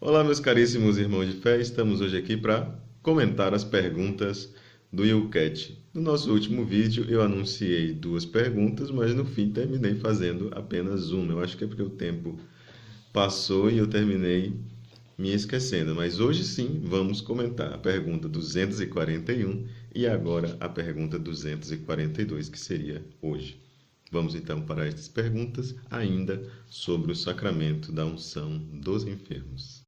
Olá, meus caríssimos irmãos de fé, estamos hoje aqui para comentar as perguntas do YouCat. No nosso último vídeo eu anunciei duas perguntas, mas no fim terminei fazendo apenas uma. Eu acho que é porque o tempo passou e eu terminei me esquecendo. Mas hoje sim vamos comentar a pergunta 241 e agora a pergunta 242, que seria hoje. Vamos então para estas perguntas, ainda sobre o sacramento da unção dos enfermos.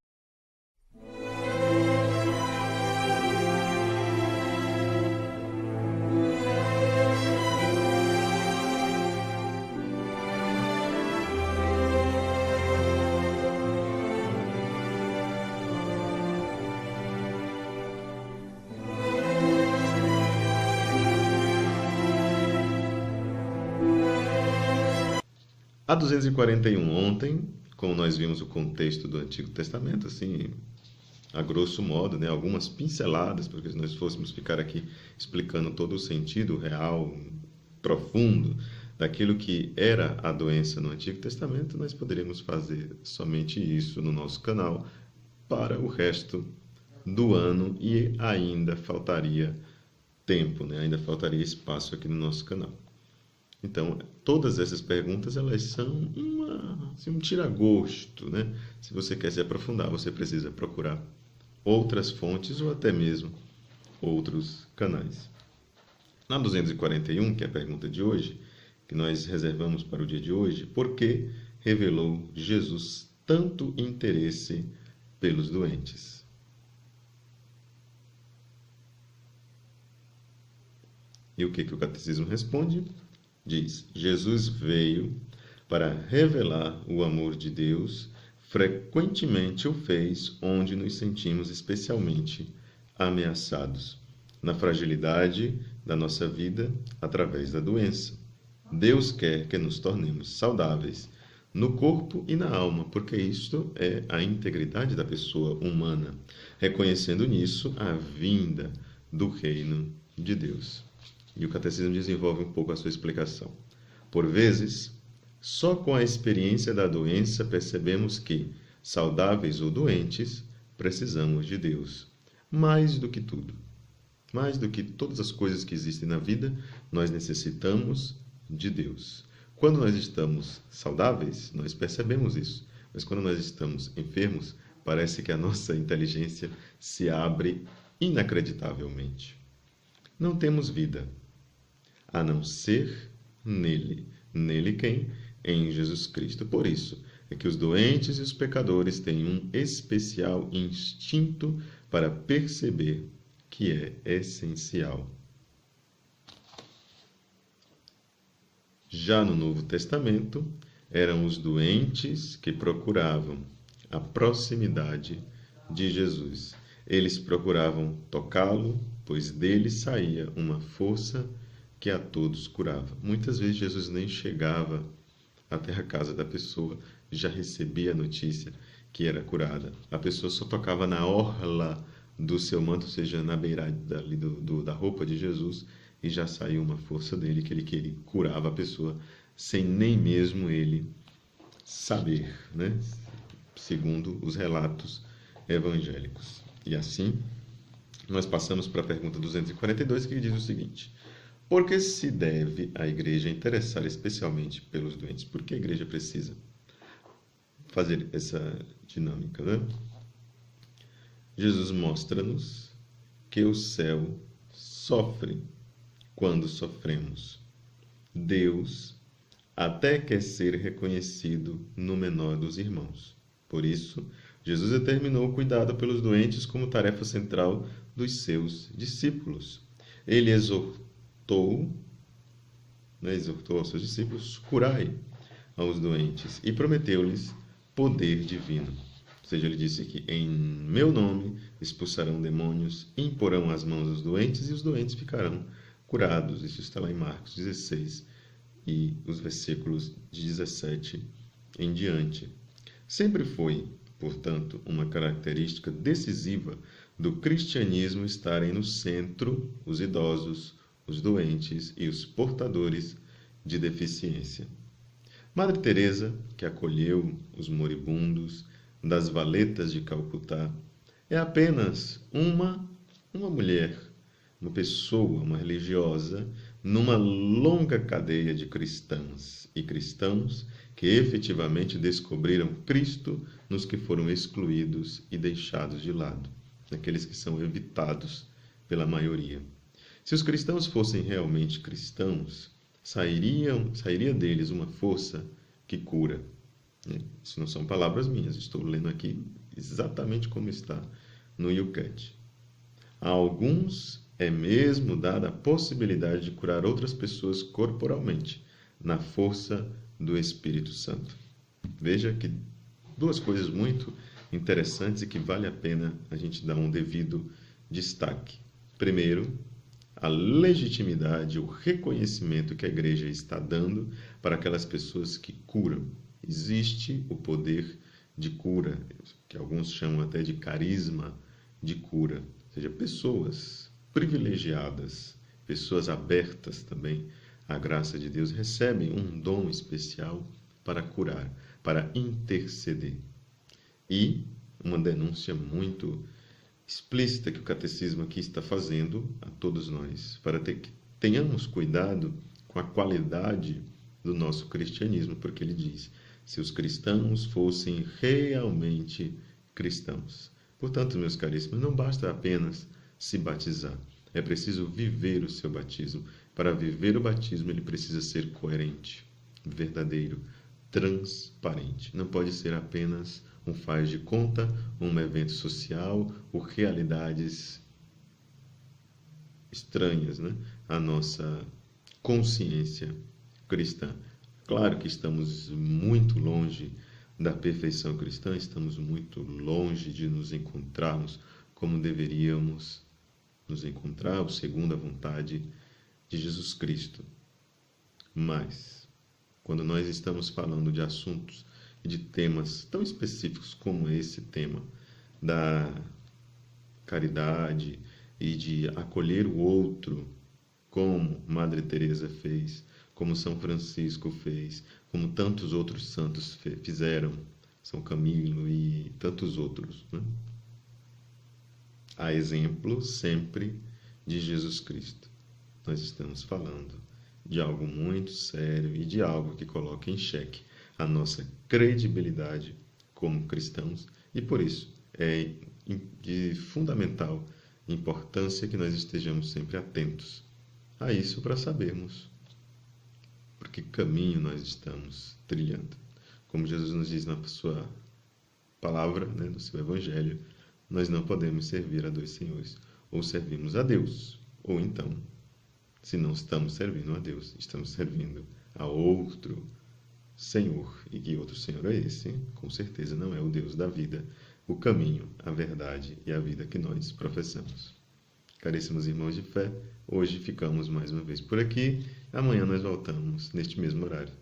A 241 ontem, como nós vimos o contexto do Antigo Testamento, assim, a grosso modo, né, algumas pinceladas, porque se nós fôssemos ficar aqui explicando todo o sentido real, profundo, daquilo que era a doença no Antigo Testamento, nós poderíamos fazer somente isso no nosso canal para o resto do ano e ainda faltaria tempo, né? Ainda faltaria espaço aqui no nosso canal. Então, todas essas perguntas, elas são um tira-gosto, né? Se você quer se aprofundar, você precisa procurar outras fontes ou até mesmo outros canais. Na 241, que é a pergunta de hoje, que nós reservamos para o dia de hoje, por que revelou Jesus tanto interesse pelos doentes? E o que o catecismo responde? Diz: Jesus veio para revelar o amor de Deus, frequentemente o fez onde nos sentimos especialmente ameaçados, na fragilidade da nossa vida através da doença. Deus quer que nos tornemos saudáveis no corpo e na alma, porque isto é a integridade da pessoa humana, reconhecendo nisso a vinda do reino de Deus. E o catecismo desenvolve um pouco a sua explicação. Por vezes, só com a experiência da doença percebemos que, saudáveis ou doentes, precisamos de Deus. Mais do que tudo. Mais do que todas as coisas que existem na vida, nós necessitamos de Deus. Quando nós estamos saudáveis, nós percebemos isso. Mas quando nós estamos enfermos, parece que a nossa inteligência se abre inacreditavelmente. Não temos vida, a não ser nele. Nele quem? Em Jesus Cristo. Por isso é que os doentes e os pecadores têm um especial instinto para perceber que é essencial. Já no Novo Testamento, eram os doentes que procuravam a proximidade de Jesus. Eles procuravam tocá-lo, pois dele saía uma força que a todos curava. Muitas vezes Jesus nem chegava até a casa da pessoa, já recebia a notícia que era curada. A pessoa só tocava na orla do seu manto, ou seja, na beirada da roupa de Jesus, e já saiu uma força dele que ele curava a pessoa sem nem mesmo ele saber, né? Segundo os relatos evangélicos. E assim, nós passamos para a pergunta 242, que diz o seguinte: por que se deve a igreja interessar especialmente pelos doentes? Por que a igreja precisa fazer essa dinâmica, né? Jesus mostra-nos que o céu sofre quando sofremos. Deus até quer ser reconhecido no menor dos irmãos. Por isso, Jesus determinou o cuidado pelos doentes como tarefa central dos seus discípulos. Ele exortou aos seus discípulos: curai aos doentes, e prometeu-lhes poder divino. Ou seja, ele disse que em meu nome expulsarão demônios, imporão as mãos aos doentes e os doentes ficarão curados. Isso está lá em Marcos 16 e os versículos de 17 em diante. Sempre foi, portanto, uma característica decisiva do cristianismo estarem no centro os idosos, os doentes e os portadores de deficiência. Madre Teresa, que acolheu os moribundos, das Valetas de Calcutá, é apenas uma mulher, uma pessoa, uma religiosa, numa longa cadeia de cristãs e cristãos que efetivamente descobriram Cristo nos que foram excluídos e deixados de lado, naqueles que são evitados pela maioria. Se os cristãos fossem realmente cristãos, sairia deles uma força que cura. Isso não são palavras minhas, estou lendo aqui exatamente como está no YouCat. A alguns é mesmo dada a possibilidade de curar outras pessoas corporalmente, na força do Espírito Santo. Veja que duas coisas muito interessantes e que vale a pena a gente dar um devido destaque. Primeiro, a legitimidade, o reconhecimento que a igreja está dando para aquelas pessoas que curam. Existe o poder de cura, que alguns chamam até de carisma de cura, ou seja, pessoas privilegiadas, pessoas abertas também à graça de Deus, recebem um dom especial para curar, para interceder. E uma denúncia muito explícita que o catecismo aqui está fazendo a todos nós, para que tenhamos cuidado com a qualidade do nosso cristianismo, porque ele diz: se os cristãos fossem realmente cristãos. Portanto, meus caríssimos, não basta apenas se batizar, é preciso viver o seu batismo. Para viver o batismo, ele precisa ser coerente, verdadeiro, transparente. Não pode ser apenas um faz de conta, um evento social ou realidades estranhas, né, à nossa consciência cristã. Claro que estamos muito longe da perfeição cristã, estamos muito longe de nos encontrarmos como deveríamos nos encontrar, segundo a vontade de Jesus Cristo. Mas, quando nós estamos falando de assuntos e de temas tão específicos como esse tema da caridade e de acolher o outro, como Madre Teresa fez, como São Francisco fez, como tantos outros santos fizeram, São Camilo e tantos outros, né? A exemplo sempre de Jesus Cristo. Nós estamos falando de algo muito sério e de algo que coloca em xeque a nossa credibilidade como cristãos, e por isso é de fundamental importância que nós estejamos sempre atentos a isso para sabermos por que caminho nós estamos trilhando. Como Jesus nos diz na sua palavra, né, no seu evangelho, nós não podemos servir a dois senhores. Ou servimos a Deus, ou então, se não estamos servindo a Deus, estamos servindo a outro Senhor. E que outro Senhor é esse? Com certeza não é o Deus da vida, o caminho, a verdade e a vida que nós professamos. Caríssimos irmãos de fé, hoje ficamos mais uma vez por aqui. Amanhã nós voltamos neste mesmo horário.